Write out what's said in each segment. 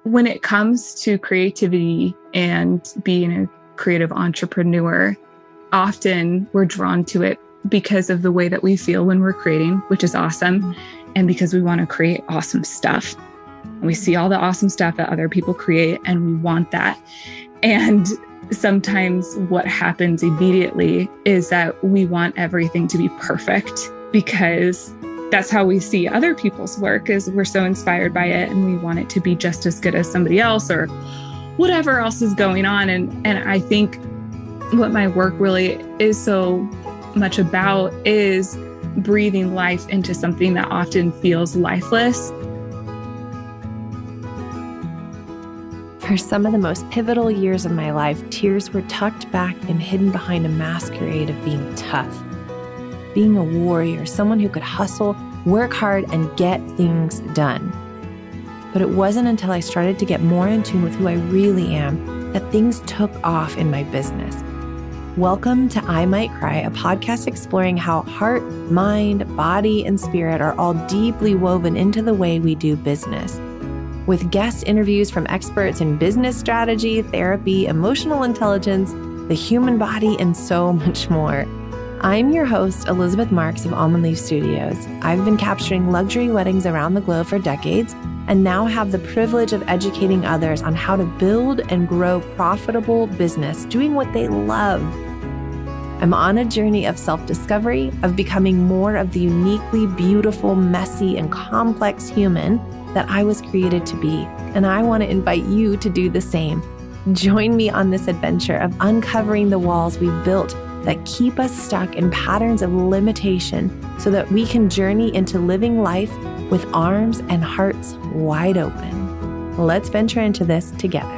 When it comes to creativity and being a creative entrepreneur, often we're drawn to it because of the way that we feel when we're creating, which is awesome, and because we want to create awesome stuff. And we see all the awesome stuff that other people create, and we want that. And sometimes what happens immediately is that we want everything to be perfect because that's how we see other people's work, is we're so inspired by it and we want it to be just as good as somebody else or whatever else is going on. And I think what my work really is so much about is breathing life into something that often feels lifeless. For some of the most pivotal years of my life, tears were tucked back and hidden behind a masquerade of being tough. Being a warrior, someone who could hustle, work hard, and get things done. But it wasn't until I started to get more in tune with who I really am that things took off in my business. Welcome to I Might Cry, a podcast exploring how heart, mind, body, and spirit are all deeply woven into the way we do business. With guest interviews from experts in business strategy, therapy, emotional intelligence, the human body, and so much more. I'm your host, Elizabeth Marks of Almond Leaf Studios. I've been capturing luxury weddings around the globe for decades and now have the privilege of educating others on how to build and grow profitable business doing what they love. I'm on a journey of self-discovery, of becoming more of the uniquely beautiful, messy, and complex human that I was created to be, and I want to invite you to do the same. Join me on this adventure of uncovering the walls we've built that keep us stuck in patterns of limitation so that we can journey into living life with arms and hearts wide open. Let's venture into this together.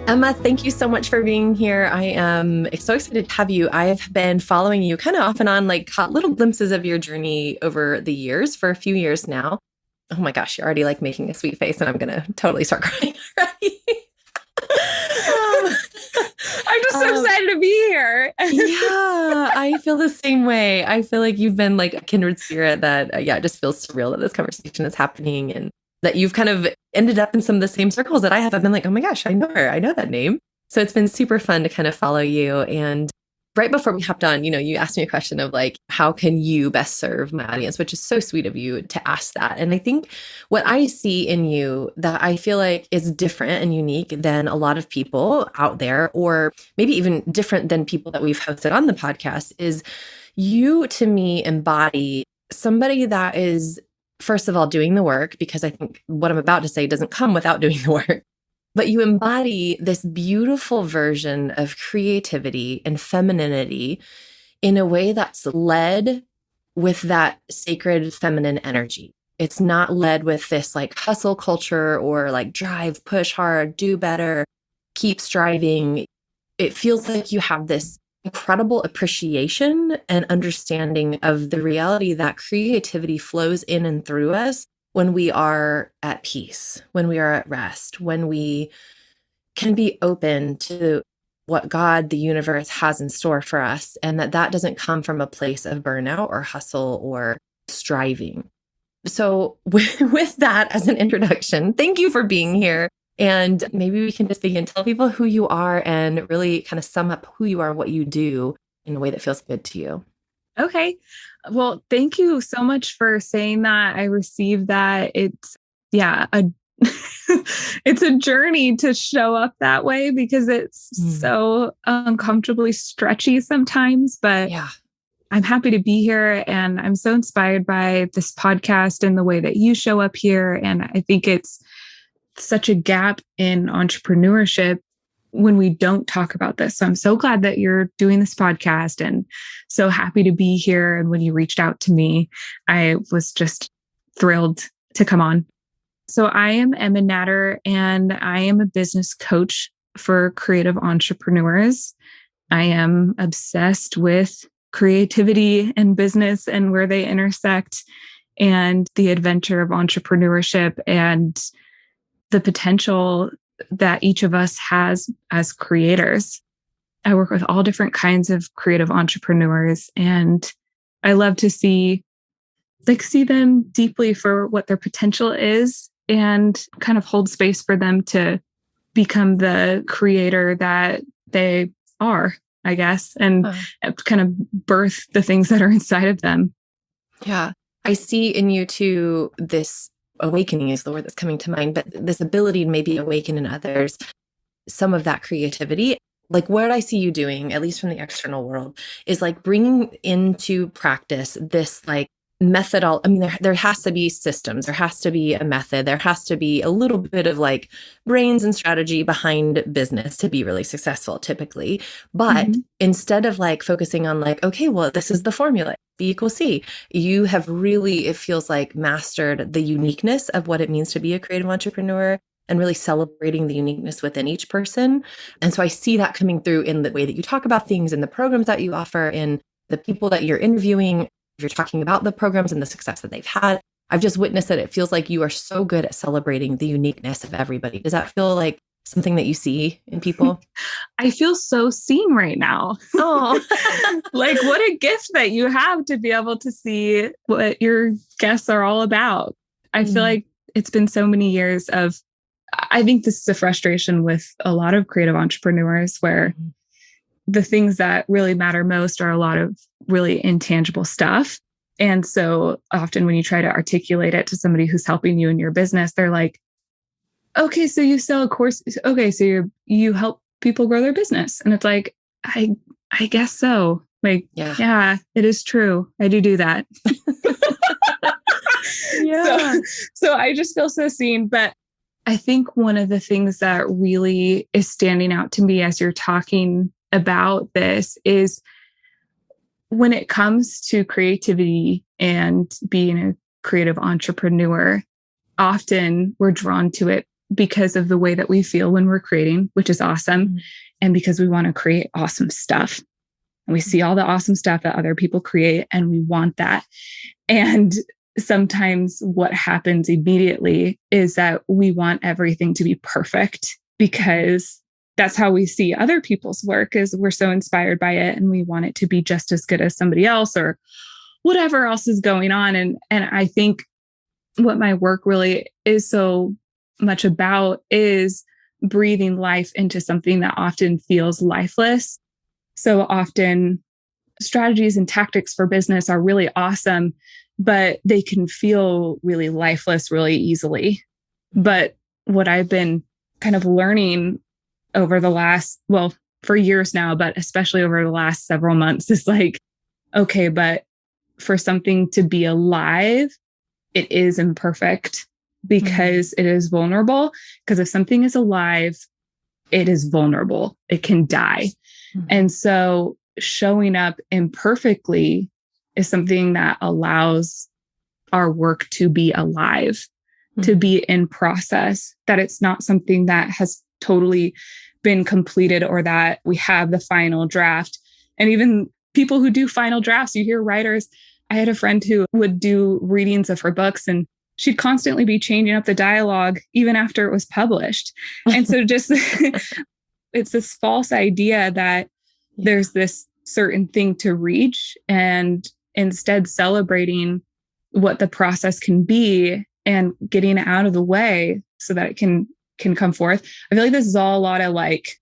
Emma, thank you so much for being here. I am so excited to have you. I've been following you kind of off and on, like caught little glimpses of your journey over the years for a few years now. Oh my gosh, you're already like making a sweet face and I'm going to totally start crying already. I'm just so excited to be here. Yeah, I feel the same way. I feel like you've been like a kindred spirit that, it just feels surreal that this conversation is happening and that you've kind of ended up in some of the same circles that I have. I've been like, oh my gosh, I know her. I know that name. So it's been super fun to kind of follow you. And right before we hopped on, you asked me a question of like, how can you best serve my audience, which is so sweet of you to ask that. And I think what I see in you that I feel like is different and unique than a lot of people out there, or maybe even different than people that we've hosted on the podcast, is you to me embody somebody that is, first of all, doing the work, because I think what I'm about to say doesn't come without doing the work. But you embody this beautiful version of creativity and femininity in a way that's led with that sacred feminine energy. It's not led with this like hustle culture or like drive, push hard, do better, keep striving. It feels like you have this incredible appreciation and understanding of the reality that creativity flows in and through us when we are at peace, when we are at rest, when we can be open to what God, the universe, has in store for us, and that doesn't come from a place of burnout or hustle or striving. So with that as an introduction, thank you for being here. And maybe we can just begin. Tell people who you are and really kind of sum up who you are, what you do in a way that feels good to you. Okay. Well, thank you so much for saying that. I received that. It's it's a journey to show up that way because it's so uncomfortably stretchy sometimes, but I'm happy to be here and I'm so inspired by this podcast and the way that you show up here. And I think it's such a gap in entrepreneurship when we don't talk about this. So I'm so glad that you're doing this podcast and so happy to be here. And when you reached out to me, I was just thrilled to come on. So I am Emma Natter and I am a business coach for creative entrepreneurs. I am obsessed with creativity and business and where they intersect and the adventure of entrepreneurship and the potential that each of us has as creators. I work with all different kinds of creative entrepreneurs, and I love to see them deeply for what their potential is and kind of hold space for them to become the creator that they are, I guess, and kind of birth the things that are inside of them. Yeah. I see in you too, this awakening is the word that's coming to mind, but this ability to maybe awaken in others some of that creativity. Like what I see you doing, at least from the external world, is like bringing into practice this like methodology. I mean, there has to be systems, there has to be a method, there has to be a little bit of like brains and strategy behind business to be really successful typically. But instead of like focusing on like, okay, well, this is the formula, B equals C, you have really, it feels like mastered the uniqueness of what it means to be a creative entrepreneur and really celebrating the uniqueness within each person. And so I see that coming through in the way that you talk about things, in the programs that you offer, in the people that you're interviewing. If you're talking about the programs and the success that they've had, I've just witnessed that it feels like you are so good at celebrating the uniqueness of everybody. Does that feel like something that you see in people? I feel so seen right now. Oh, like what a gift that you have to be able to see what your guests are all about. I feel like it's been so many years of, I think this is a frustration with a lot of creative entrepreneurs where the things that really matter most are a lot of really intangible stuff. And so often when you try to articulate it to somebody who's helping you in your business, they're like, okay, so you sell a course. Okay, so you help people grow their business. And it's like, I guess so. Like, yeah, it is true. I do that. So I just feel so seen. But I think one of the things that really is standing out to me as you're talking about this is when it comes to creativity and being a creative entrepreneur, often we're drawn to it because of the way that we feel when we're creating, which is awesome. And because we want to create awesome stuff. And we see all the awesome stuff that other people create and we want that. And sometimes what happens immediately is that we want everything to be perfect because that's how we see other people's work, is we're so inspired by it and we want it to be just as good as somebody else or whatever else is going on. And I think what my work really is so much about is breathing life into something that often feels lifeless. So often strategies and tactics for business are really awesome, but they can feel really lifeless really easily. But what I've been kind of learning over the last, well, for years now, but especially over the last several months is like, okay, but for something to be alive, it is imperfect because it is vulnerable. Because if something is alive, it is vulnerable. It can die. And so showing up imperfectly is something that allows our work to be alive, to be in process, that it's not something that has totally been completed or that we have the final draft. And even people who do final drafts, you hear writers. I had a friend who would do readings of her books and she'd constantly be changing up the dialogue even after it was published. And so just it's this false idea that there's this certain thing to reach, and instead celebrating what the process can be and getting it out of the way so that it can come forth. I feel like this is all a lot of like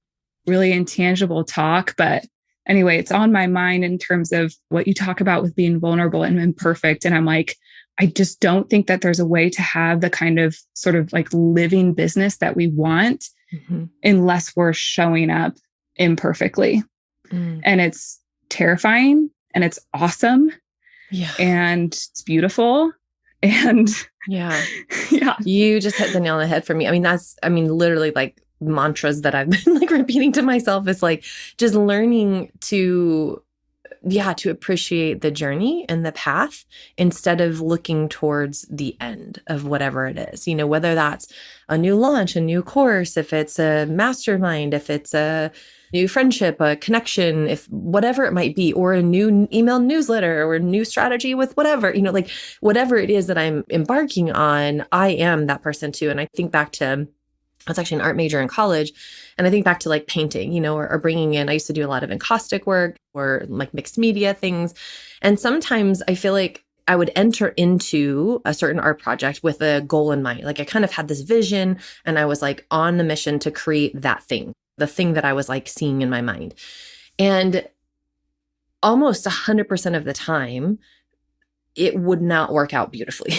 really intangible talk, but anyway, it's on my mind in terms of what you talk about with being vulnerable and imperfect. And I'm like, I just don't think that there's a way to have the kind of sort of like living business that we want unless we're showing up imperfectly. And it's terrifying and it's awesome. Yeah. And it's beautiful. And yeah. You just hit the nail on the head for me. I mean, literally like mantras that I've been like repeating to myself is like just learning to appreciate the journey and the path instead of looking towards the end of whatever it is, whether that's a new launch, a new course, if it's a mastermind, if it's a new friendship, a connection, if whatever it might be, or a new email newsletter or a new strategy with whatever, like whatever it is that I'm embarking on, I am that person too. And I think back to, I was actually an art major in college. And I think back to like painting, or bringing in, I used to do a lot of encaustic work or like mixed media things. And sometimes I feel like I would enter into a certain art project with a goal in mind. Like I kind of had this vision and I was like on the mission to create that thing, the thing that I was like seeing in my mind. And almost 100% of the time, it would not work out beautifully.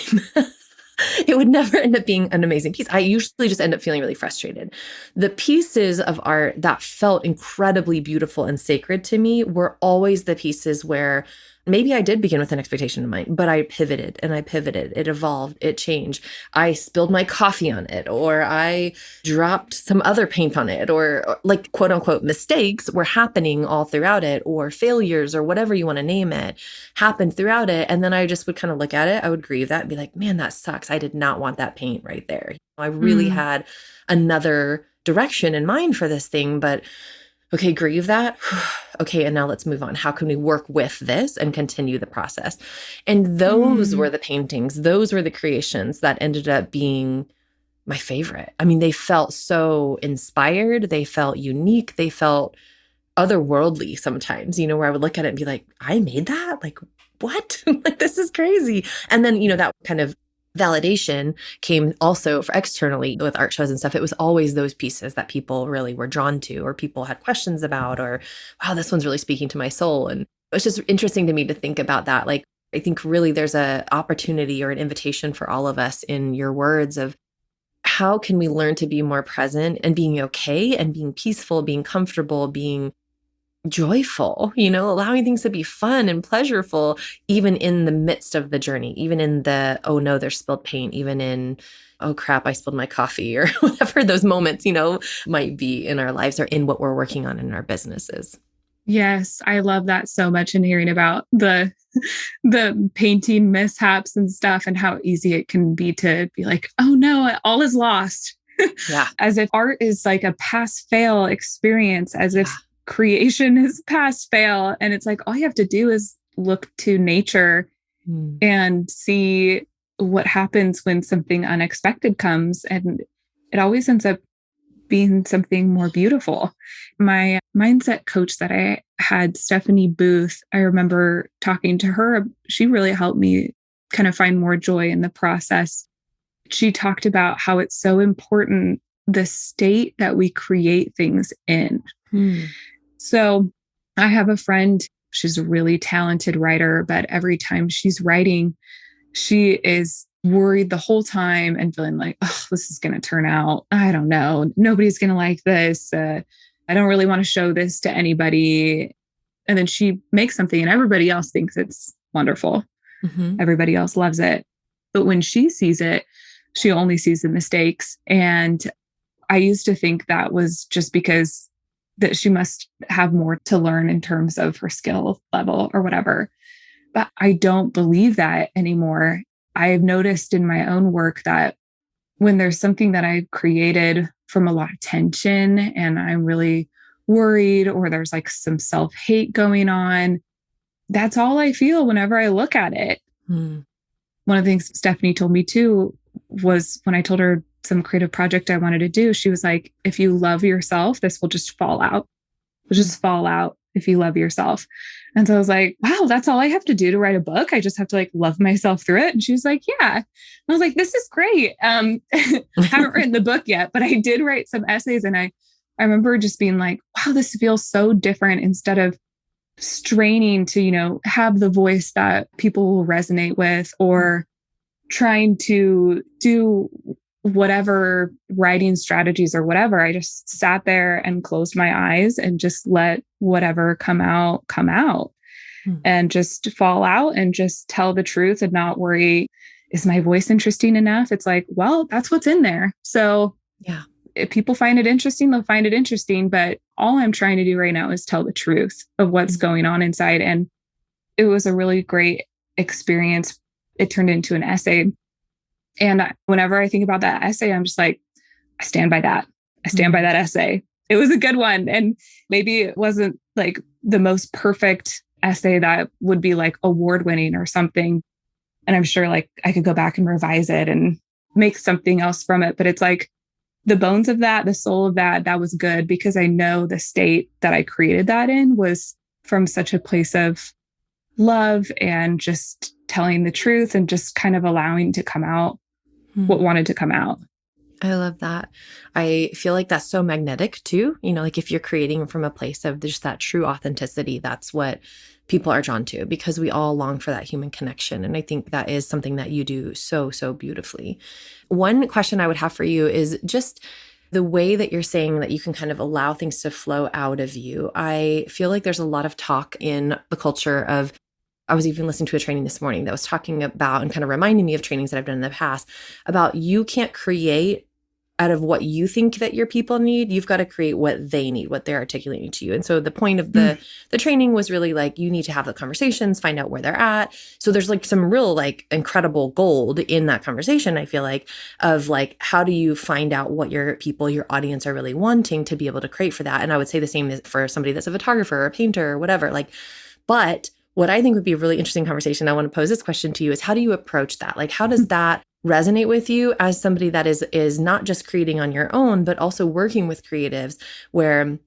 It would never end up being an amazing piece. I usually just end up feeling really frustrated. The pieces of art that felt incredibly beautiful and sacred to me were always the pieces where maybe I did begin with an expectation in mind, but I pivoted and I pivoted. It evolved, it changed. I spilled my coffee on it, or I dropped some other paint on it, or like quote unquote mistakes were happening all throughout it, or failures, or whatever you want to name it, happened throughout it. And then I just would kind of look at it. I would grieve that and be like, man, that sucks. I did not want that paint right there. I really had another direction in mind for this thing, but okay, grieve that. Okay, and now let's move on. How can we work with this and continue the process? And those were the paintings, those were the creations that ended up being my favorite. I mean, they felt so inspired, they felt unique, they felt otherworldly sometimes, where I would look at it and be like, I made that? Like, what? Like, this is crazy. And then, that kind of validation came also for externally with art shows and stuff. It was always those pieces that people really were drawn to, or people had questions about, or, wow, this one's really speaking to my soul. And it's just interesting to me to think about that. Like, I think really there's an opportunity or an invitation for all of us in your words of how can we learn to be more present and being okay and being peaceful, being comfortable, being joyful, allowing things to be fun and pleasurable, even in the midst of the journey, even in the, oh no, there's spilled paint, even in, oh crap, I spilled my coffee, or whatever those moments, might be in our lives or in what we're working on in our businesses. Yes, I love that so much, and hearing about the painting mishaps and stuff and how easy it can be to be like, oh no, all is lost. Yeah. As if art is like a pass-fail experience, as if creation is pass-fail. And it's like, all you have to do is look to nature and see what happens when something unexpected comes. And it always ends up being something more beautiful. My mindset coach that I had, Stephanie Booth, I remember talking to her. She really helped me kind of find more joy in the process. She talked about how it's so important, the state that we create things in. So I have a friend, she's a really talented writer, but every time she's writing, she is worried the whole time and feeling like, oh, this is going to turn out, I don't know, nobody's going to like this. I don't really want to show this to anybody. And then she makes something and everybody else thinks it's wonderful. Everybody else loves it. But when she sees it, she only sees the mistakes. And I used to think that was just because that she must have more to learn in terms of her skill level or whatever. But I don't believe that anymore. I've noticed in my own work that when there's something that I created from a lot of tension and I'm really worried, or there's like some self-hate going on, that's all I feel whenever I look at it. One of the things Stephanie told me too was when I told her some creative project I wanted to do, she was like, if you love yourself, this will just fall out. It'll just fall out if you love yourself. And so I was like, wow, that's all I have to do to write a book. I just have to like love myself through it. And she was like, yeah. And I was like, this is great. I haven't written the book yet, but I did write some essays. And I remember just being like, wow, this feels so different. Instead of straining to, have the voice that people will resonate with, or trying to do whatever writing strategies or whatever, I just sat there and closed my eyes and just let whatever come out and just fall out and just tell the truth and not worry, is my voice interesting enough? It's like, well, that's what's in there. So yeah, if people find it interesting, they'll find it interesting. But all I'm trying to do right now is tell the truth of what's going on inside. And it was a really great experience. It turned into an essay. And whenever I think about that essay, I'm just like, I stand by that. I stand by that essay. It was a good one. And maybe it wasn't like the most perfect essay that would be like award winning or something. And I'm sure like I could go back and revise it and make something else from it. But it's like the bones of that, the soul of that, that was good, because I know the state that I created that in was from such a place of love and just telling the truth and just kind of allowing to come out what wanted to come out. I love that. I feel like that's so magnetic too. Like if you're creating from a place of just that true authenticity, that's what people are drawn to, because we all long for that human connection. And I think that is something that you do so, so beautifully. One question I would have for you is just the way that you're saying that you can kind of allow things to flow out of you. I feel like there's a lot of talk in the culture of, I was even listening to a training this morning that was talking about and kind of reminding me of trainings that I've done in the past about you can't create out of what you think that your people need. You've got to create what they need, what they're articulating to you. And so the point of the training was really like, you need to have the conversations, find out where they're at. So there's like some real like incredible gold in that conversation, I feel like, of like, how do you find out what your people, your audience are really wanting to be able to create for that? And I would say the same for somebody that's a photographer or a painter or whatever. Like, but what I think would be a really interesting conversation, I want to pose this question to you, is how do you approach that? Like, how does that resonate with you as somebody that is not just creating on your own, but also working with creatives, where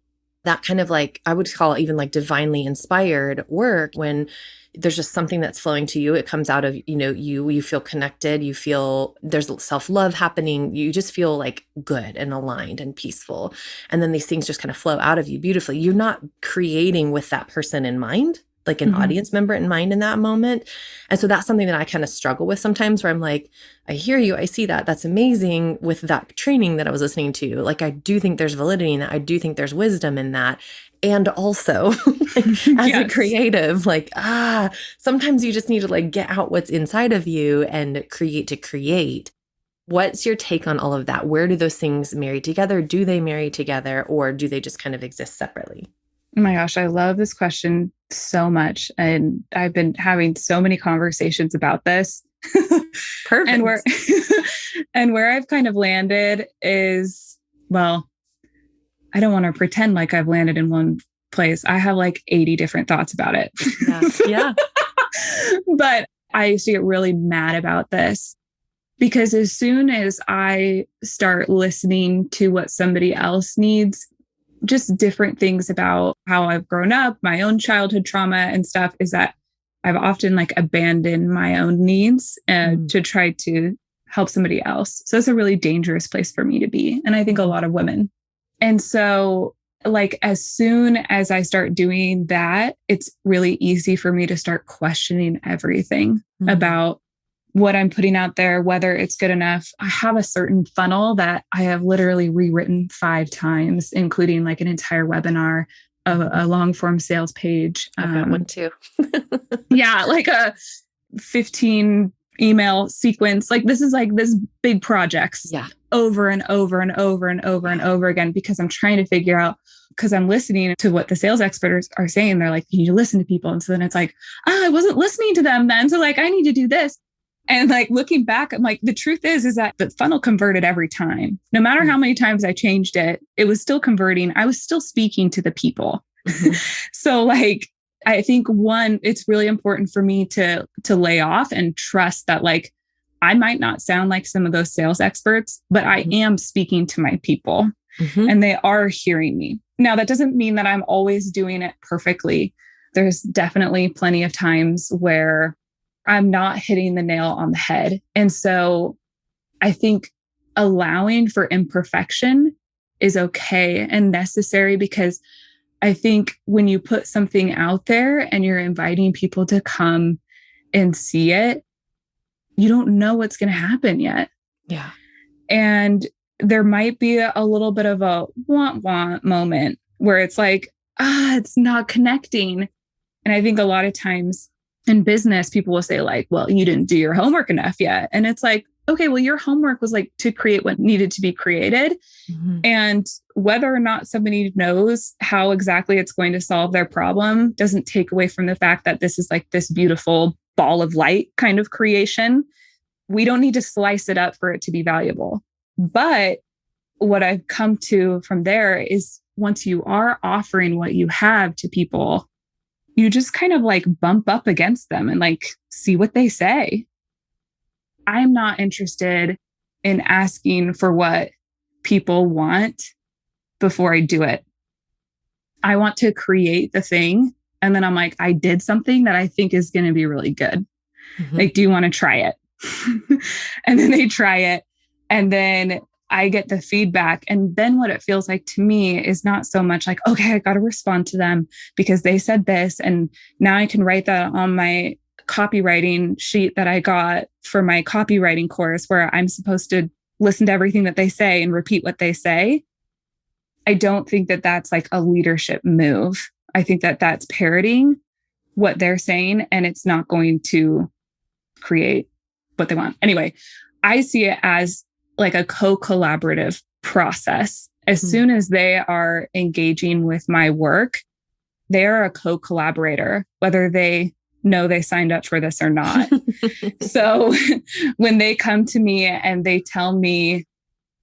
that kind of like, I would call it even like divinely inspired work, when there's just something that's flowing to you. It comes out of, you feel connected, you feel there's self-love happening. You just feel like good and aligned and peaceful. And then these things just kind of flow out of you beautifully. You're not creating with that person in mind, like an audience member in mind in that moment. And so that's something that I kind of struggle with sometimes, where I'm like, I hear you, I see that, that's amazing with that training that I was listening to. Like, I do think there's validity in that. I do think there's wisdom in that. And also like, as a creative, like, sometimes you just need to like get out what's inside of you and create to create. What's your take on all of that? Where do those things marry together? Do they marry together, or do they just kind of exist separately? Oh my gosh, I love this question so much. And I've been having so many conversations about this. Perfect. And where I've kind of landed is, well, I don't want to pretend like I've landed in one place. I have like 80 different thoughts about it. Yeah. But I used to get really mad about this, because as soon as I start listening to what somebody else needs, just different things about how I've grown up, my own childhood trauma and stuff, is that I've often like abandoned my own needs to try to help somebody else. So it's a really dangerous place for me to be. And I think a lot of women. And so like, as soon as I start doing that, it's really easy for me to start questioning everything about what I'm putting out there, whether it's good enough. I have a certain funnel that I have literally rewritten 5 times, including like an entire webinar, a long form sales page. I've got one too. Yeah, like a 15 email sequence. Like this is like this big projects over and over and over and over and over again, because I'm trying to figure out, because I'm listening to what the sales experts are saying. They're like, you need to listen to people. And so then it's like, I wasn't listening to them then. So like, I need to do this. And like looking back, I'm like, the truth is that the funnel converted every time. No matter how many times I changed it, it was still converting. I was still speaking to the people. So like, I think one, it's really important for me to lay off and trust that like, I might not sound like some of those sales experts, but I am speaking to my people and they are hearing me. Now, that doesn't mean that I'm always doing it perfectly. There's definitely plenty of times where I'm not hitting the nail on the head. And so I think allowing for imperfection is okay and necessary, because I think when you put something out there and you're inviting people to come and see it, you don't know what's going to happen yet. Yeah. And there might be a little bit of a want moment where it's like, it's not connecting. And I think a lot of times in business, people will say like, well, you didn't do your homework enough yet. And it's like, okay, well, your homework was like to create what needed to be created. And whether or not somebody knows how exactly it's going to solve their problem doesn't take away from the fact that this is like this beautiful ball of light kind of creation. We don't need to slice it up for it to be valuable. But what I've come to from there is, once you are offering what you have to people, you just kind of like bump up against them and like see what they say. I'm not interested in asking for what people want before I do it. I want to create the thing. And then I'm like, I did something that I think is going to be really good. Like, do you want to try it? And then they try it. And then I get the feedback. And then what it feels like to me is not so much like, okay, I got to respond to them because they said this. And now I can write that on my copywriting sheet that I got for my copywriting course, where I'm supposed to listen to everything that they say and repeat what they say. I don't think that that's like a leadership move. I think that that's parroting what they're saying, and it's not going to create what they want. Anyway, I see it as like a co-collaborative process. As soon as they are engaging with my work, they are a co-collaborator, whether they know they signed up for this or not. So when they come to me and they tell me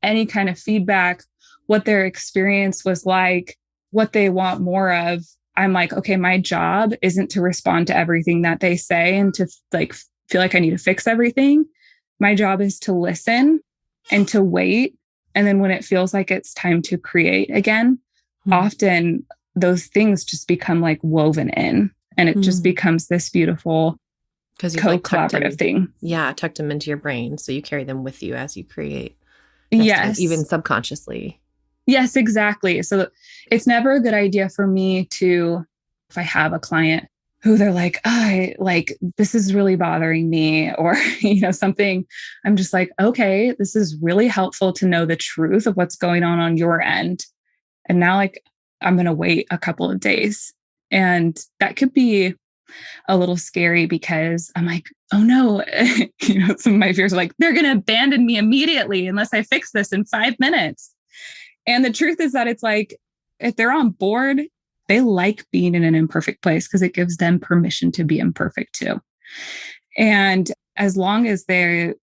any kind of feedback, what their experience was like, what they want more of, I'm like, okay, my job isn't to respond to everything that they say and to like feel like I need to fix everything. My job is to listen and to wait. And then when it feels like it's time to create again, often those things just become like woven in, and it just becomes this beautiful co-collaborative thing. Yeah, tucked them into your brain. So you carry them with you as you create. Yes. Even subconsciously. Yes, exactly. So it's never a good idea for me to, if I have a client who they're like, this is really bothering me, or, something, I'm just like, okay, this is really helpful to know the truth of what's going on your end. And now like, I'm going to wait a couple of days. And that could be a little scary because I'm like, oh no, some of my fears are like, they're going to abandon me immediately unless I fix this in 5 minutes. And the truth is that it's like, if they're on board, they like being in an imperfect place because it gives them permission to be imperfect too. And as long as they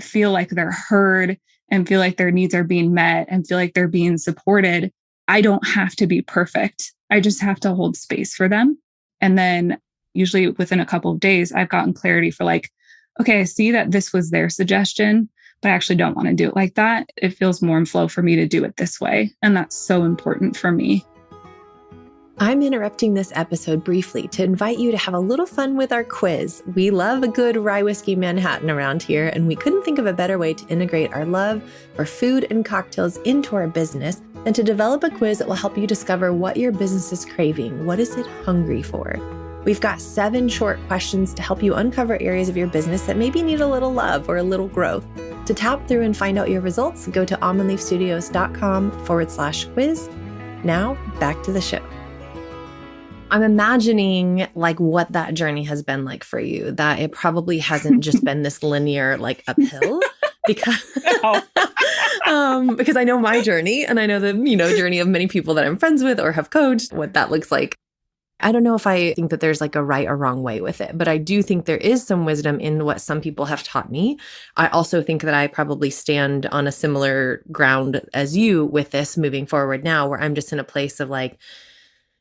feel like they're heard and feel like their needs are being met and feel like they're being supported, I don't have to be perfect. I just have to hold space for them. And then usually within a couple of days, I've gotten clarity for like, okay, I see that this was their suggestion, but I actually don't want to do it like that. It feels more in flow for me to do it this way. And that's so important for me. I'm interrupting this episode briefly to invite you to have a little fun with our quiz. We love a good rye whiskey Manhattan around here, and we couldn't think of a better way to integrate our love for food and cocktails into our business than to develop a quiz that will help you discover what your business is craving. What is it hungry for? We've got 7 short questions to help you uncover areas of your business that maybe need a little love or a little growth. To tap through and find out your results, go to almondleafstudios.com/quiz. Now, back to the show. I'm imagining like what that journey has been like for you, that it probably hasn't just been this linear like uphill because because I know my journey and I know the journey of many people that I'm friends with or have coached, what that looks like. I don't know if I think that there's like a right or wrong way with it, but I do think there is some wisdom in what some people have taught me. I also think that I probably stand on a similar ground as you with this moving forward now, where I'm just in a place of like,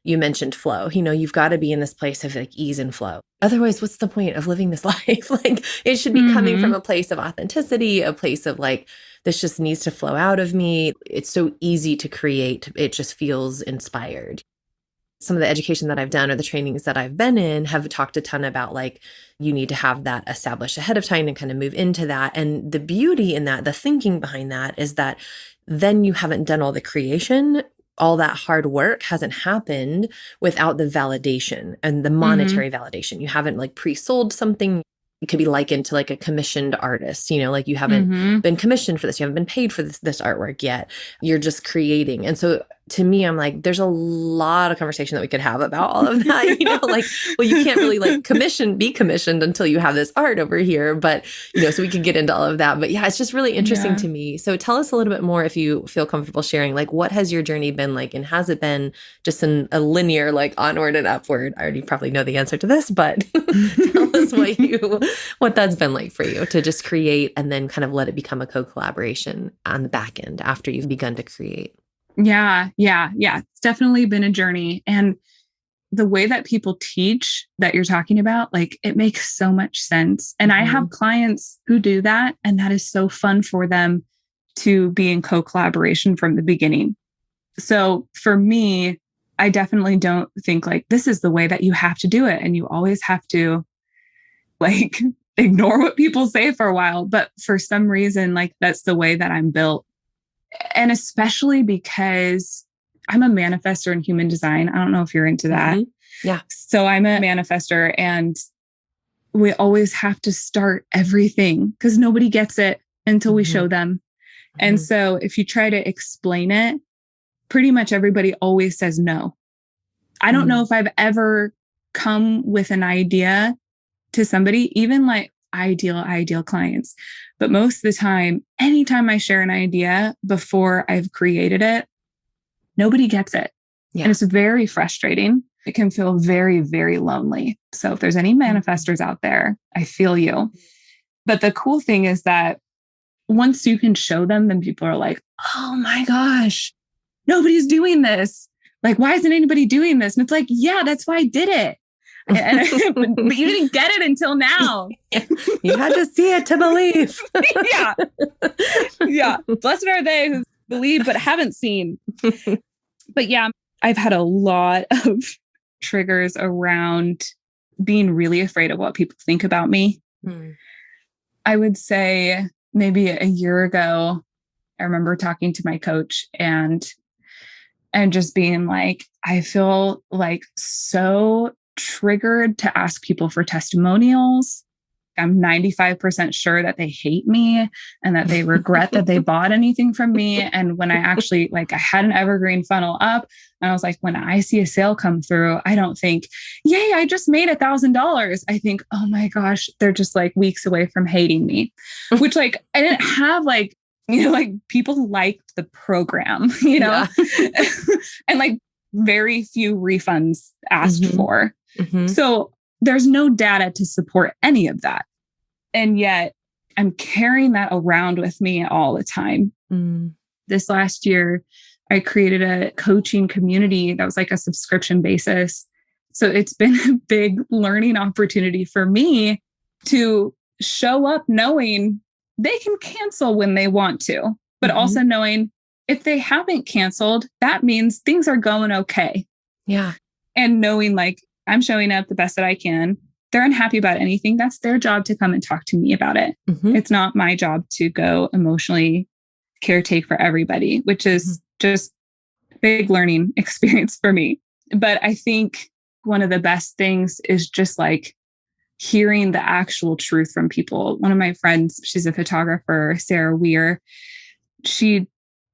you mentioned flow, you've got to be in this place of like ease and flow. Otherwise, what's the point of living this life? Like it should be coming from a place of authenticity, a place of like, this just needs to flow out of me. It's so easy to create. It just feels inspired. Some of the education that I've done or the trainings that I've been in have talked a ton about like, you need to have that established ahead of time and kind of move into that. And the beauty in that, the thinking behind that is that then you haven't done all the creation. All that hard work hasn't happened without the validation and the monetary validation. You haven't like pre-sold something. It could be likened to like a commissioned artist, like you haven't been commissioned for this. You haven't been paid for this artwork yet. You're just creating. And so to me, I'm like, there's a lot of conversation that we could have about all of that, like, well, you can't really like be commissioned until you have this art over here. But, so we could get into all of that. But yeah, it's just really interesting to me. So tell us a little bit more if you feel comfortable sharing, like, what has your journey been like? And has it been just a linear, like onward and upward? I already probably know the answer to this, but tell us what that's been like for you to just create and then kind of let it become a co-collaboration on the back end after you've begun to create. Yeah. It's definitely been a journey. And the way that people teach that you're talking about, like it makes so much sense. And I have clients who do that. And that is so fun for them to be in co-collaboration from the beginning. So for me, I definitely don't think like this is the way that you have to do it. And you always have to like ignore what people say for a while. But for some reason, like that's the way that I'm built. And especially because I'm a manifestor in human design. I don't know if you're into that. Yeah. So I'm a manifestor, and we always have to start everything because nobody gets it until we show them. And so if you try to explain it, pretty much everybody always says no. I don't know if I've ever come with an idea to somebody, even like ideal clients. But most of the time, anytime I share an idea before I've created it, nobody gets it. Yeah. And it's very frustrating. It can feel very, very lonely. So if there's any manifestors out there, I feel you. But the cool thing is that once you can show them, then people are like, oh my gosh, nobody's doing this. Like, why isn't anybody doing this? And it's like, yeah, that's why I did it. But you didn't get it until now. You had to see it to believe. Yeah. Yeah. Blessed are they who believe but haven't seen. But yeah, I've had a lot of triggers around being really afraid of what people think about me. I would say maybe a year ago, I remember talking to my coach and just being like, I feel like so triggered to ask people for testimonials. I'm 95% sure that they hate me and that they regret that they bought anything from me. And when I actually, like, I had an evergreen funnel up and I was like, when I see a sale come through, I don't think, yay, I just made $1,000. I think, oh my gosh, they're just like weeks away from hating me, which like, I didn't have like, you know, like people liked the program, you know, and like very few refunds asked for. So there's no data to support any of that. And yet I'm carrying that around with me all the time. This last year, I created a coaching community that was like a subscription basis. So it's been a big learning opportunity for me to show up knowing they can cancel when they want to, but also knowing if they haven't canceled, that means things are going okay. Yeah. And knowing like I'm showing up the best that I can. They're unhappy about anything. That's their job to come and talk to me about it. It's not my job to go emotionally caretake for everybody, which is just a big learning experience for me. But I think one of the best things is just like hearing the actual truth from people. One of my friends, she's a photographer, Sarah Weir, she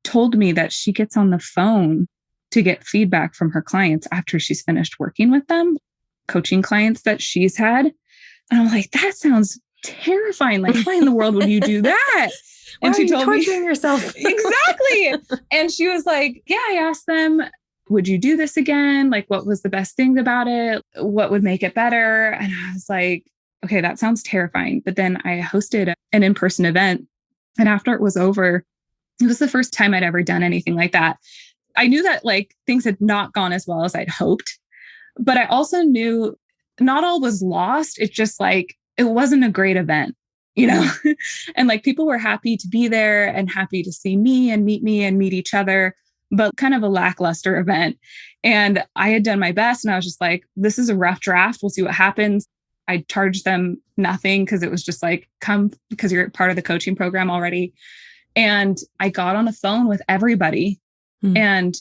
told me that she gets on the phone to get feedback from her clients after she's finished working with them, coaching clients that she's had. And I'm like, that sounds terrifying. Like, why in the world would you do that? And she told me yourself. Exactly. And she was like, yeah, I asked them, would you do this again? Like, what was the best thing about it? What would make it better? And I was like, okay, that sounds terrifying. But then I hosted an in-person event. And after it was over, it was the first time I'd ever done anything like that. I knew that like things had not gone as well as I'd hoped, but I also knew not all was lost. It's just like, it wasn't a great event, you know, and like people were happy to be there and happy to see me and meet each other, but kind of a lackluster event. And I had done my best and I was just like, this is a rough draft. We'll see what happens. I charged them nothing because it was just like, come because you're part of the coaching program already. And I got on the phone with everybody. And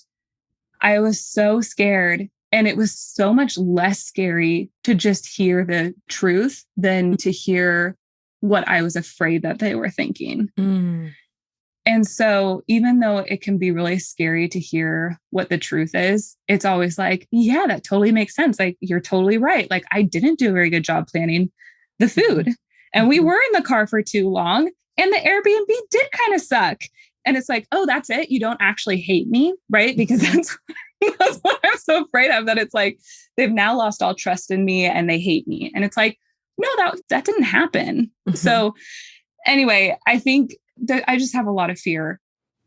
I was so scared. And it was so much less scary to just hear the truth than to hear what I was afraid that they were thinking. And so even though it can be really scary to hear what the truth is, it's always like, yeah, that totally makes sense. Like, you're totally right. Like, I didn't do a very good job planning the food. And we were in the car for too long. And the Airbnb did kind of suck. And it's like, oh, that's it. You don't actually hate me, right? Because that's what I'm so afraid of, that it's like, they've now lost all trust in me and they hate me. And it's like, no, that didn't happen. So anyway, I think that I just have a lot of fear,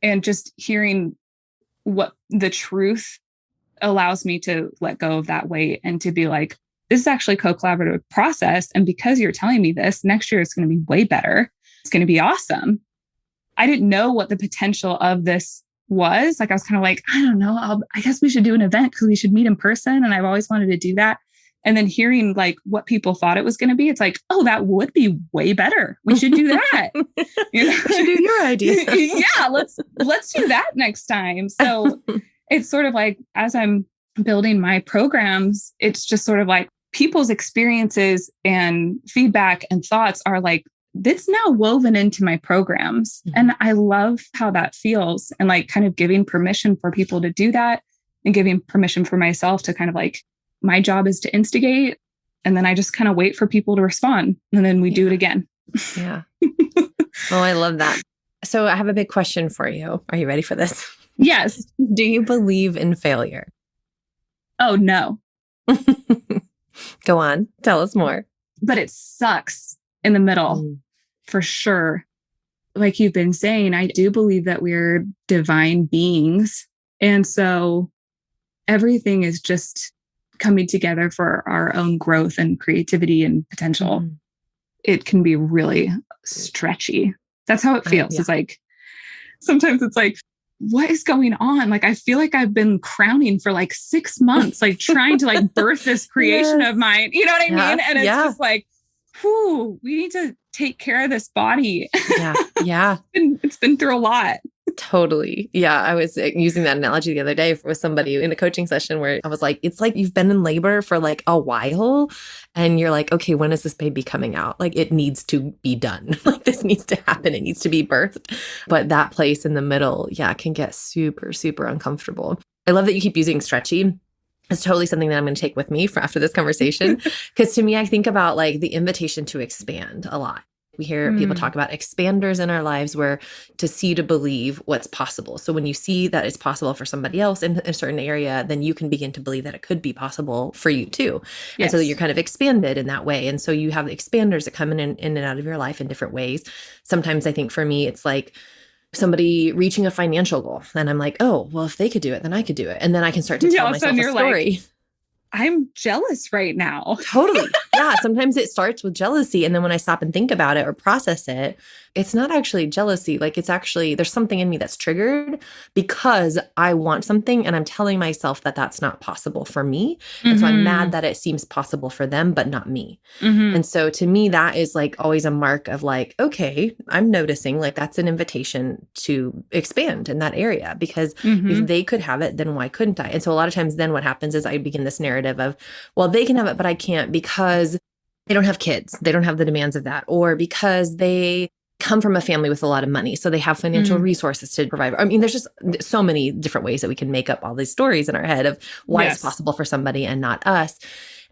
and just hearing what the truth allows me to let go of that weight and to be like, this is actually a co-collaborative process. And because you're telling me this, next year it's going to be way better. It's going to be awesome. I didn't know what the potential of this was. Like, I was kind of like, I don't know, I guess we should do an event because we should meet in person. And I've always wanted to do that. And then hearing like what people thought it was going to be, it's like, oh, that would be way better. We should do that. You know? We should do your idea. Yeah, let's do that next time. So it's sort of like, as I'm building my programs, it's just sort of like people's experiences and feedback and thoughts are like, it's now woven into my programs. Mm-hmm. And I love how that feels, and like kind of giving permission for people to do that, and giving permission for myself to kind of like, my job is to instigate, and then I just kind of wait for people to respond, and then we do it again. Yeah. Oh, I love that. So I have a big question for you. Are you ready for this? Yes. Do you believe in failure? Oh, no. Go on. Tell us more. But it sucks in the middle, for sure. Like you've been saying, I do believe that we're divine beings. And so everything is just coming together for our own growth and creativity and potential. It can be really stretchy. That's how it feels. It's like, sometimes it's like, what is going on? Like, I feel like I've been crowning for like 6 months, like trying to like birth this creation of mine. You know what I mean? And it's just like, whew, we need to take care of this body. Yeah. It's been through a lot. Totally. Yeah. I was using that analogy the other day with somebody in a coaching session where I was like, it's like you've been in labor for like a while and you're like, okay, when is this baby coming out? Like, it needs to be done. Like, this needs to happen. It needs to be birthed. But that place in the middle, can get super, super uncomfortable. I love that you keep using stretchy. It's totally something that I'm going to take with me for after this conversation. Because to me, I think about like the invitation to expand a lot. We hear people talk about expanders in our lives, where to see, to believe what's possible. So when you see that it's possible for somebody else in a certain area, then you can begin to believe that it could be possible for you too. Yes. And so you're kind of expanded in that way. And so you have expanders that come in and out of your life in different ways. Sometimes I think for me, it's like somebody reaching a financial goal. And I'm like, oh, well, if they could do it, then I could do it. And then I can start to tell myself a story. Like, I'm jealous right now. Totally. Yeah. Sometimes it starts with jealousy. And then when I stop and think about it or process it, it's not actually jealousy. Like, it's actually, there's something in me that's triggered because I want something and I'm telling myself that that's not possible for me. And so I'm mad that it seems possible for them, but not me. And so to me, that is like always a mark of like, okay, I'm noticing like that's an invitation to expand in that area, because if they could have it, then why couldn't I? And so a lot of times then what happens is I begin this narrative of, well, they can have it, but I can't because they don't have kids. They don't have the demands of that. Or because they come from a family with a lot of money, so they have financial resources to provide. I mean, there's just so many different ways that we can make up all these stories in our head of why it's possible for somebody and not us.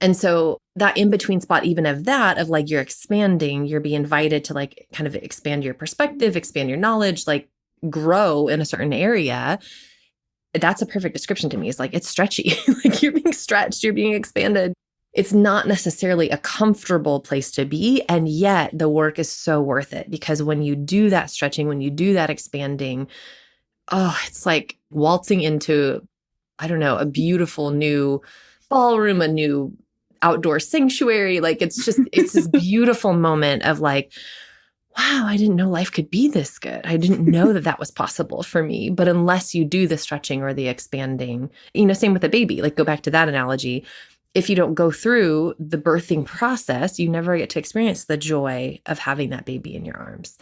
And so that in-between spot, even of that, of like, you're expanding, you're being invited to like kind of expand your perspective, expand your knowledge, like grow in a certain area. That's a perfect description to me. It's like, it's stretchy. Like, you're being stretched, you're being expanded. It's not necessarily a comfortable place to be. And yet the work is so worth it, because when you do that stretching, when you do that expanding, it's like waltzing into, I don't know, a beautiful new ballroom, a new outdoor sanctuary. Like, it's this beautiful moment of like, wow, I didn't know life could be this good. I didn't know that was possible for me. But unless you do the stretching or the expanding, same with a baby, like go back to that analogy. If you don't go through the birthing process, you never get to experience the joy of having that baby in your arms.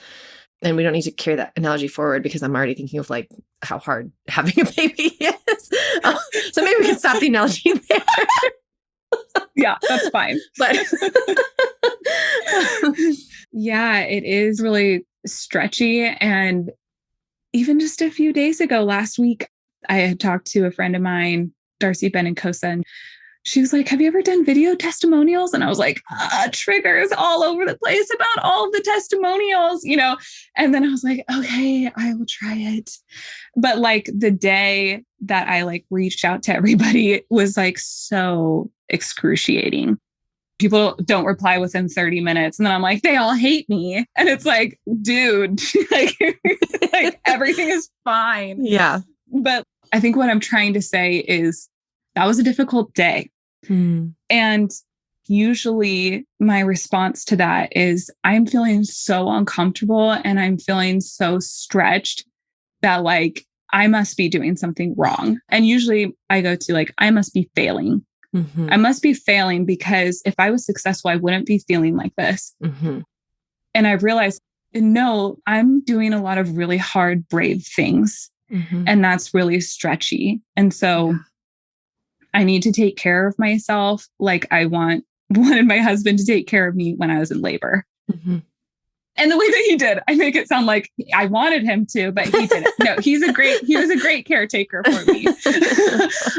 And we don't need to carry that analogy forward, because I'm already thinking of like how hard having a baby is. So maybe we can stop the analogy there. Yeah, that's fine. But yeah, it is really stretchy. And even just a few days ago, last week, I had talked to a friend of mine, Darcy Benicosa, and she was like, have you ever done video testimonials? And I was like, triggers all over the place about all of the testimonials, And then I was like, okay, I will try it. But like the day that I like reached out to everybody, it was like so excruciating. People don't reply within 30 minutes. And then I'm like, they all hate me. And it's like, dude, like everything is fine. Yeah. But I think what I'm trying to say is that was a difficult day. And usually my response to that is I'm feeling so uncomfortable and I'm feeling so stretched that like I must be doing something wrong. And usually I go to like, I must be failing. I must be failing because if I was successful, I wouldn't be feeling like this. And I realized, no, I'm doing a lot of really hard, brave things. And that's really stretchy. And so I need to take care of myself like I wanted my husband to take care of me when I was in labor. And the way that he did, I make it sound like I wanted him to, but he didn't. No, he was a great caretaker for me.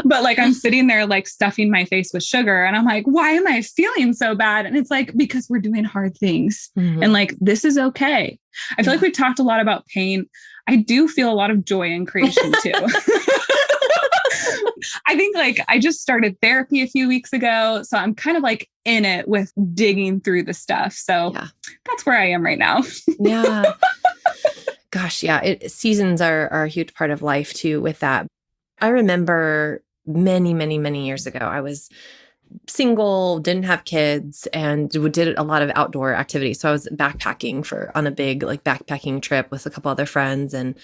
But like, I'm sitting there like stuffing my face with sugar and I'm like, why am I feeling so bad? And it's like, because we're doing hard things and like, this is okay. I feel like we talked a lot about pain. I do feel a lot of joy in creation too. I think like I just started therapy a few weeks ago. So I'm kind of like in it with digging through the stuff. So that's where I am right now. Gosh, yeah. Seasons are a huge part of life too with that. I remember many, many, many years ago, I was single, didn't have kids, and did a lot of outdoor activities. So I was backpacking on a big like backpacking trip with a couple other friends, and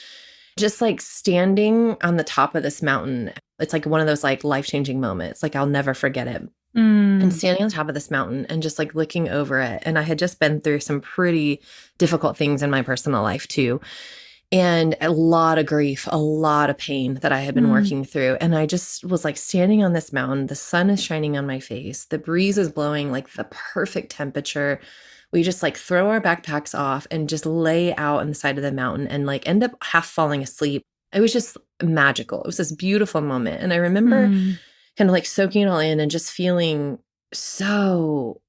just like standing on the top of this mountain. It's like one of those like life-changing moments. Like I'll never forget it. And standing on top of this mountain and just like looking over it. And I had just been through some pretty difficult things in my personal life too. And a lot of grief, a lot of pain that I had been working through. And I just was like standing on this mountain. The sun is shining on my face. The breeze is blowing, like the perfect temperature. We just like throw our backpacks off and just lay out on the side of the mountain and like end up half falling asleep. It was just magical. It was this beautiful moment. And I remember kind of like soaking it all in and just feeling so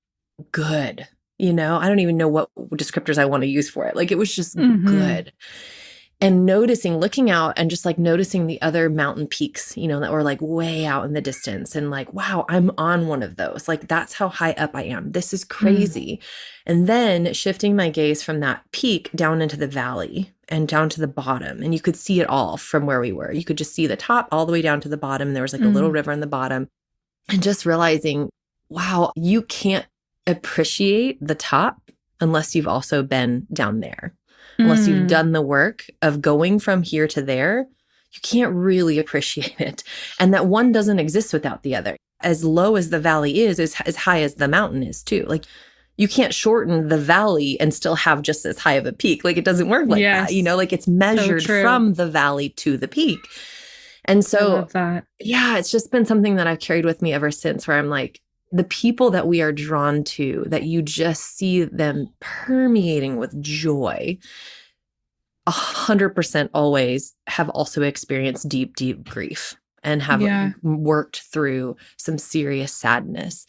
good. You know, I don't even know what descriptors I want to use for it. Like it was just good. And looking out and just like noticing the other mountain peaks, you know, that were like way out in the distance and like, wow, I'm on one of those. Like, that's how high up I am. This is crazy. And then shifting my gaze from that peak down into the valley and down to the bottom. And you could see it all from where we were. You could just see the top all the way down to the bottom. There was like a little river in the bottom. And just realizing, wow, you can't appreciate the top unless you've also been down there. Unless you've done the work of going from here to there, you can't really appreciate it. And that one doesn't exist without the other. As low as the valley is as high as the mountain is too. Like you can't shorten the valley and still have just as high of a peak. Like it doesn't work like that. You know, like it's measured from the valley to the peak. And so, I love that. Yeah, it's just been something that I've carried with me ever since, where I'm like, the people that we are drawn to, that you just see them permeating with joy, 100% always have also experienced deep, deep grief and have worked through some serious sadness.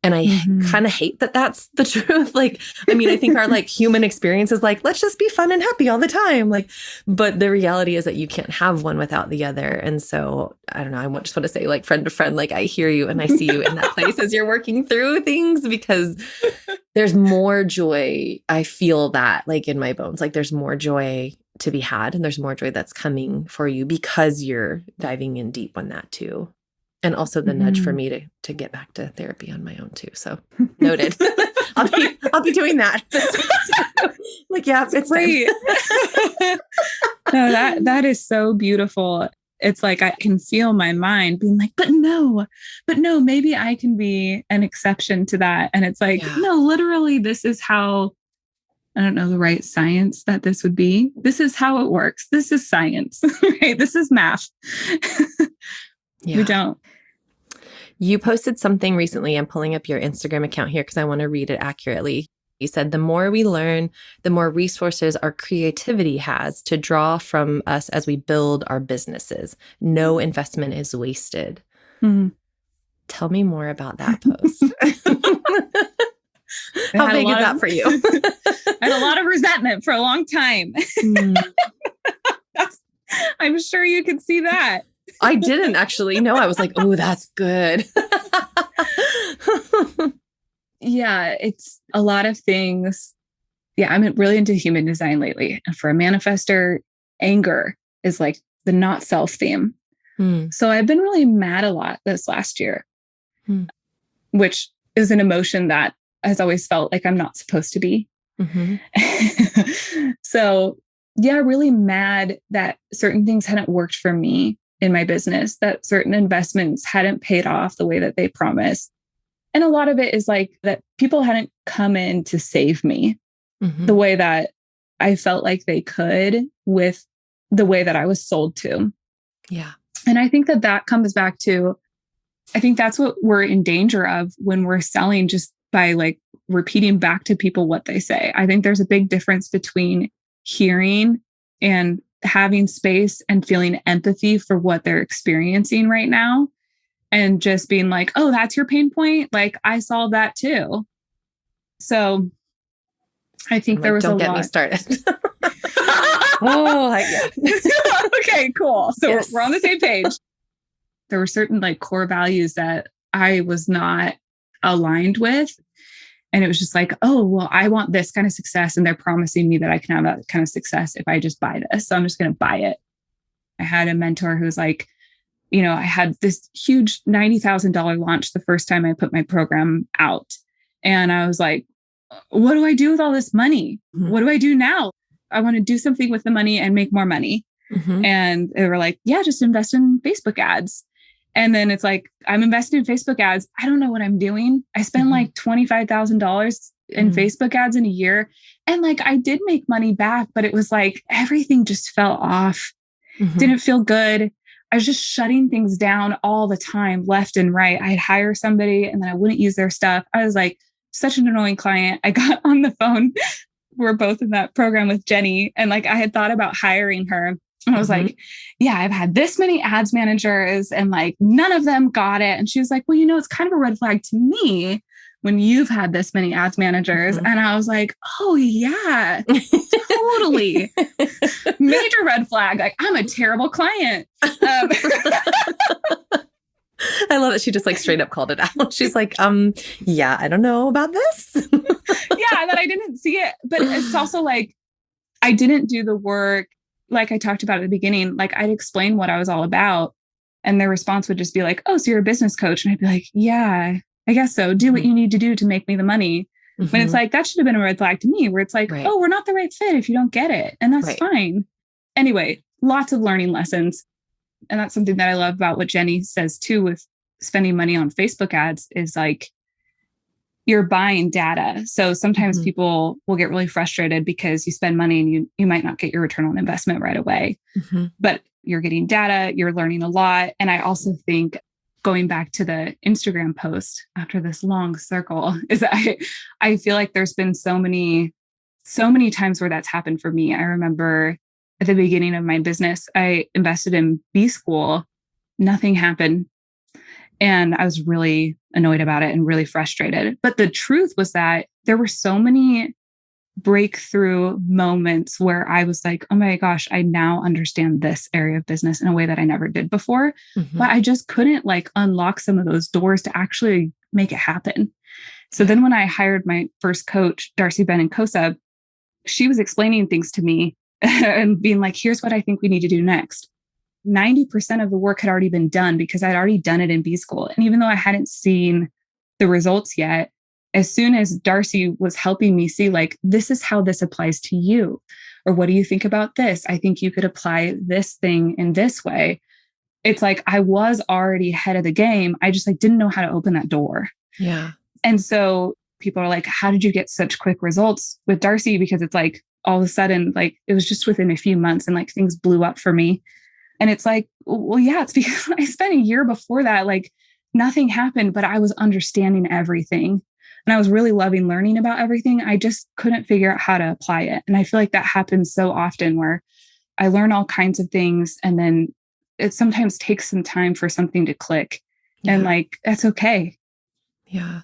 And I kind of hate that that's the truth. Like, I mean, I think our like human experience is like, let's just be fun and happy all the time. Like, but the reality is that you can't have one without the other. And so I don't know, I just want to say like friend to friend, like I hear you and I see you in that place as you're working through things, because there's more joy. I feel that like in my bones, like there's more joy to be had and there's more joy that's coming for you because you're diving in deep on that too. And also the nudge for me to get back to therapy on my own too. So noted. I'll be doing that. Like, yeah, it's great. No, that is so beautiful. It's like I can feel my mind being like, but no, maybe I can be an exception to that. And it's like, no, literally, this is how, I don't know the right science that this would be. This is how it works. This is science, right? This is math. We don't. You posted something recently. I'm pulling up your Instagram account here because I want to read it accurately. You said, the more we learn, the more resources our creativity has to draw from us as we build our businesses. No investment is wasted. Tell me more about that post. How big is that for you? I had a lot of resentment for a long time. I'm sure you could see that. I didn't actually. No, I was like, oh, that's good. Yeah, it's a lot of things. Yeah, I'm really into human design lately. And for a manifester, anger is like the not self theme. So I've been really mad a lot this last year, which is an emotion that has always felt like I'm not supposed to be. So yeah, really mad that certain things hadn't worked for me. in my business, that certain investments hadn't paid off the way that they promised. And a lot of it is like that people hadn't come in to save me the way that I felt like they could with the way that I was sold to. Yeah. And I think that that comes back to, I think that's what we're in danger of when we're selling, just by like repeating back to people what they say. I think there's a big difference between hearing and having space and feeling empathy for what they're experiencing right now, and just being like, oh, that's your pain point. Like, I solved that too. So I think there was don't a get lot. me started. Oh, yeah. Okay, cool. So yes, we're on the same page. There were certain like core values that I was not aligned with. And it was just like, oh, well, I want this kind of success. And they're promising me that I can have that kind of success if I just buy this. So I'm just going to buy it. I had a mentor who was like, you know, I had this huge $90,000 launch the first time I put my program out. And I was like, what do I do with all this money? What do I do now? I want to do something with the money and make more money. And they were like, yeah, just invest in Facebook ads. And then it's like, I'm investing in Facebook ads. I don't know what I'm doing. I spent like $25,000 in Facebook ads in a year. And like, I did make money back, but it was like, everything just fell off. Didn't feel good. I was just shutting things down all the time, left and right. I'd hire somebody and then I wouldn't use their stuff. I was like, such an annoying client. I got on the phone. We're both in that program with Jenny. And like, I had thought about hiring her. And I was like, yeah, I've had this many ads managers and like none of them got it. And she was like, well, you know, it's kind of a red flag to me when you've had this many ads managers. And I was like, oh yeah, totally. Major red flag. Like, I'm a terrible client. I love that she just like straight up called it out. She's like, yeah, I don't know about this. Yeah, that I didn't see it. But it's also like, I didn't do the work. Like I talked about at the beginning, like I'd explain what I was all about. And their response would just be like, oh, so you're a business coach. And I'd be like, yeah, I guess so. Do what you need to do to make me the money. When it's like, that should have been a red flag to me, where it's like, oh, we're not the right fit if you don't get it. And that's fine. Anyway, lots of learning lessons. And that's something that I love about what Jenny says too, with spending money on Facebook ads, is like, you're buying data. So sometimes people will get really frustrated because you spend money and you might not get your return on investment right away, but you're getting data, you're learning a lot. And I also think, going back to the Instagram post after this long circle, is that I feel like there's been so many times where that's happened for me. I remember at the beginning of my business, I invested in B school, nothing happened. And I was really annoyed about it and really frustrated. But the truth was that there were so many breakthrough moments where I was like, oh my gosh, I now understand this area of business in a way that I never did before. But I just couldn't like unlock some of those doors to actually make it happen. So then when I hired my first coach, Darcy Ben and Kosa, she was explaining things to me and being like, here's what I think we need to do next. 90% of the work had already been done because I'd already done it in B school. And even though I hadn't seen the results yet, as soon as Darcy was helping me see, like, this is how this applies to you, or what do you think about this? I think you could apply this thing in this way. It's like, I was already ahead of the game. I just like didn't know how to open that door. Yeah. And so people are like, how did you get such quick results with Darcy? Because it's like, all of a sudden, like, it was just within a few months and like things blew up for me. And it's like, well, yeah, it's because I spent a year before that, like nothing happened, but I was understanding everything. And I was really loving learning about everything. I just couldn't figure out how to apply it. And I feel like that happens so often, where I learn all kinds of things and then it sometimes takes some time for something to click. And like, that's okay. Yeah.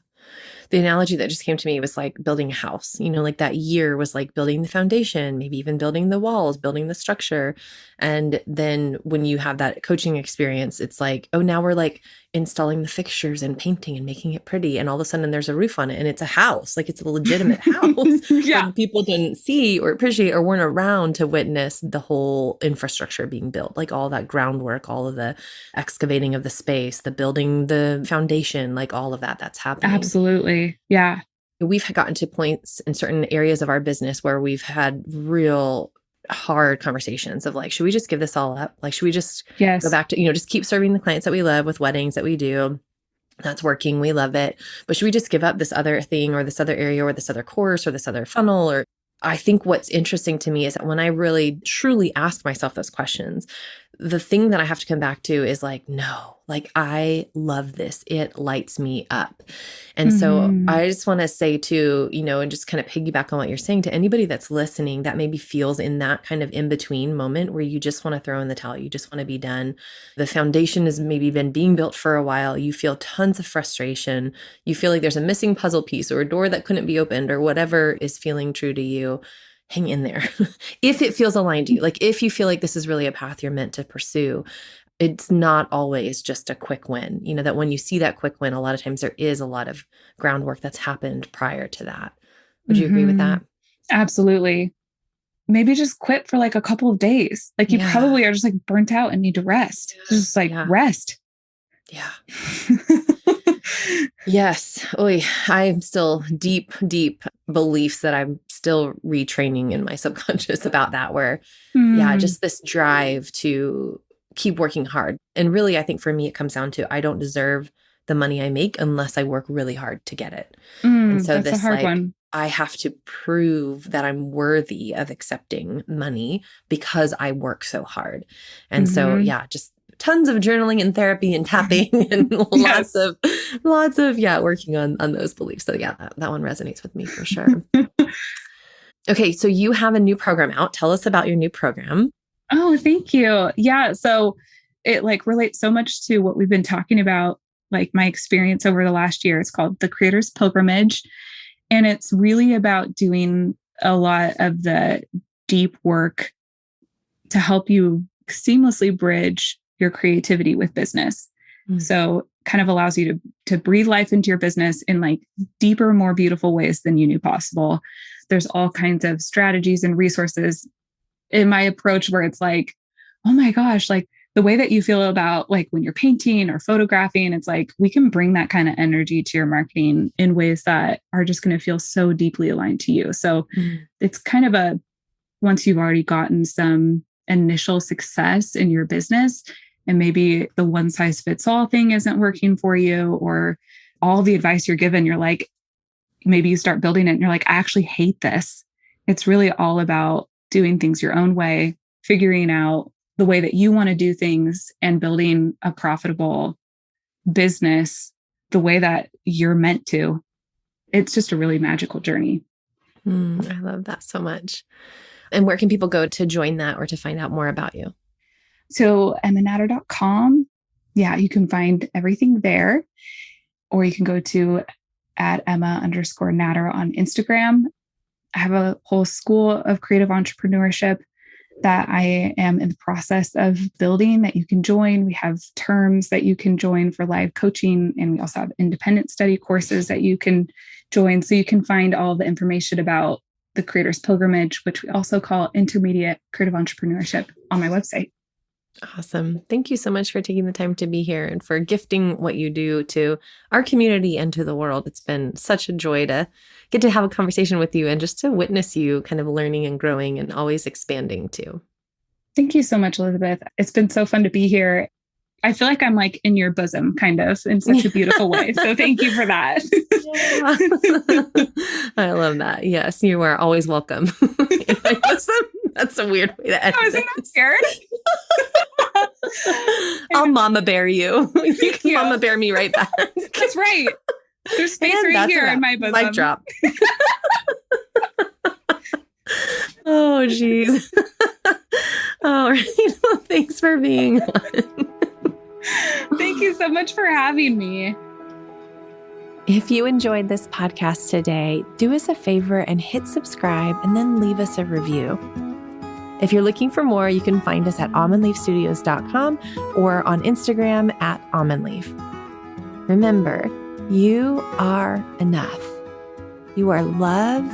The analogy that just came to me was like building a house. You know, like that year was like building the foundation, maybe even building the walls, building the structure. And then when you have that coaching experience, it's like, oh, now we're like installing the fixtures and painting and making it pretty. And all of a sudden there's a roof on it and it's a house, like it's a legitimate house. Yeah. But people didn't see or appreciate or weren't around to witness the whole infrastructure being built, like all that groundwork, all of the excavating of the space, the building, the foundation, like all of that's happening. Absolutely. Yeah. We've gotten to points in certain areas of our business where we've had real hard conversations of like, should we just give this all up? Like, should we just Yes. go back to, just keep serving the clients that we love with weddings that we do? That's working. We love it. But should we just give up this other thing or this other area or this other course or this other funnel? Or I think what's interesting to me is that when I really truly ask myself those questions, the thing that I have to come back to is like, no, like I love this. It lights me up. And so I just want to say too, and just kind of piggyback on what you're saying to anybody that's listening that maybe feels in that kind of in-between moment where you just want to throw in the towel. You just want to be done. The foundation has maybe been being built for a while. You feel tons of frustration. You feel like there's a missing puzzle piece or a door that couldn't be opened or whatever is feeling true to you. Hang in there. If it feels aligned to you, like if you feel like this is really a path you're meant to pursue, it's not always just a quick win. That when you see that quick win, a lot of times there is a lot of groundwork that's happened prior to that. Would you agree with that? Absolutely. Maybe just quit for like a couple of days. Like you probably are just like burnt out and need to rest. Just like rest. Yeah. Yes. Oy, I'm still deep beliefs that I'm still retraining in my subconscious about that, where, just this drive to keep working hard. And really, I think for me, it comes down to, I don't deserve the money I make unless I work really hard to get it. And so that's a hard one. I have to prove that I'm worthy of accepting money because I work so hard. And so, just tons of journaling and therapy and tapping and lots of working on those beliefs. So that one resonates with me for sure. Okay. So you have a new program out. Tell us about your new program. Oh, thank you. Yeah. So it like relates so much to what we've been talking about, like my experience over the last year. It's called The Creator's Pilgrimage. And it's really about doing a lot of the deep work to help you seamlessly bridge your creativity with business. So kind of allows you to breathe life into your business in like deeper, more beautiful ways than you knew possible. There's all kinds of strategies and resources in my approach where it's like, oh my gosh, like the way that you feel about like when you're painting or photographing, it's like we can bring that kind of energy to your marketing in ways that are just going to feel so deeply aligned to you. So it's kind of once you've already gotten some initial success in your business, and maybe the one size fits all thing isn't working for you, or all the advice you're given, you're like, maybe you start building it and you're like, I actually hate this. It's really all about doing things your own way, figuring out the way that you want to do things and building a profitable business the way that you're meant to. It's just a really magical journey. I love that so much. And where can people go to join that or to find out more about you? So emmanatter.com. Yeah, you can find everything there. Or you can go to @Emma_Natter on Instagram. I have a whole school of creative entrepreneurship that I am in the process of building that you can join. We have terms that you can join for live coaching, and we also have independent study courses that you can join. So you can find all the information about the Creator's Pilgrimage, which we also call Intermediate Creative Entrepreneurship, on my website. Awesome. Thank you so much for taking the time to be here and for gifting what you do to our community and to the world. It's been such a joy to get to have a conversation with you and just to witness you kind of learning and growing and always expanding too. Thank you so much, Elizabeth. It's been so fun to be here. I feel like I'm like in your bosom, kind of, in such a beautiful way. So thank you for that. I love that. Yes, you are always welcome in my bosom. That's a weird way to end it. Isn't that scared? I'll mama bear you. You can mama bear me right back. That's right. There's space right here in my bosom. Mic drop. Oh, geez. All right. Well, thanks for being on. Thank you so much for having me. If you enjoyed this podcast today, do us a favor and hit subscribe and then leave us a review. If you're looking for more, you can find us at almondleafstudios.com or on Instagram @almondleaf. Remember, you are enough. You are love,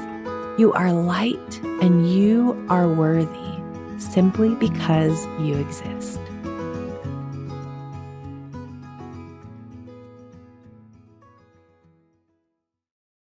you are light, and you are worthy simply because you exist.